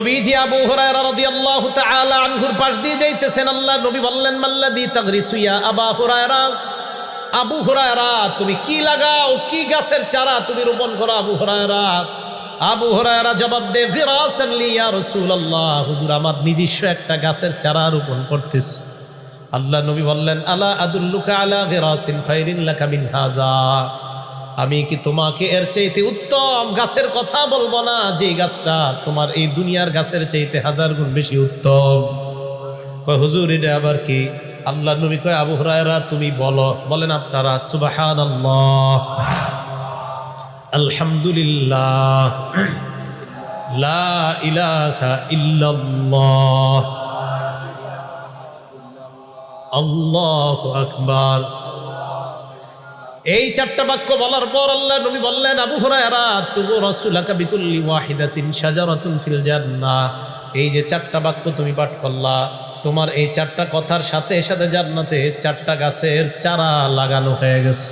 নবীজি আবু হুরায়রা রাদিয়াল্লাহু তাআলা আনহুর পাশ দিয়ে যাইতেছেন। আল্লাহর নবী বললেন, মাল্লাযী তাগরিসু ইয়া আবা হুরায়রা, আবু হুরায়রা তুমি কি লাগাও, কি গাছের চারা তুমি রোপণ করো আবু হুরায়রা? আবু হুরায়রা জবাব দেয়, গিরাসান লি ইয়া রাসূলুল্লাহ, হুজুর আমার নিজস্ব একটা গাছের চারা রোপণ করতেছি। আল্লাহ নবী বললেন, আলা আদুল্লুকা আলা গিরাসিন খায়রিন লাকা মিন হাযা, আমি কি তোমাকে এর চাইতে উত্তম গাছের কথা বলবো না, যে গাছটা তোমার এই দুনিয়ার গাছের চাইতে 1000 গুণ বেশি উত্তম? কয় হুজুর এটা আবার কি? আল্লাহ নবী কয়, আবু হুরায়রা তুমি বলো। বলেন আপনারা সুবহানাল্লাহ, আলহামদুলিল্লাহ, লা ইলাহা ইল্লাল্লাহ, আল্লাহু আকবার। এই চারটা বাক্য বলার পর আল্লাহ নবী বললেন, আবু হুরায়রা তুগু রাসূলাকা বিকুল্লি ওয়াহিদাতিন শাজারাতুন ফিল জান্নাহ, এই যে চারটা বাক্য তুমি পাঠ করলা, তোমার এই চারটা কথার সাথে সাথে জান্নাতে চারটা গাছের চারা লাগানো হয়ে গেছে।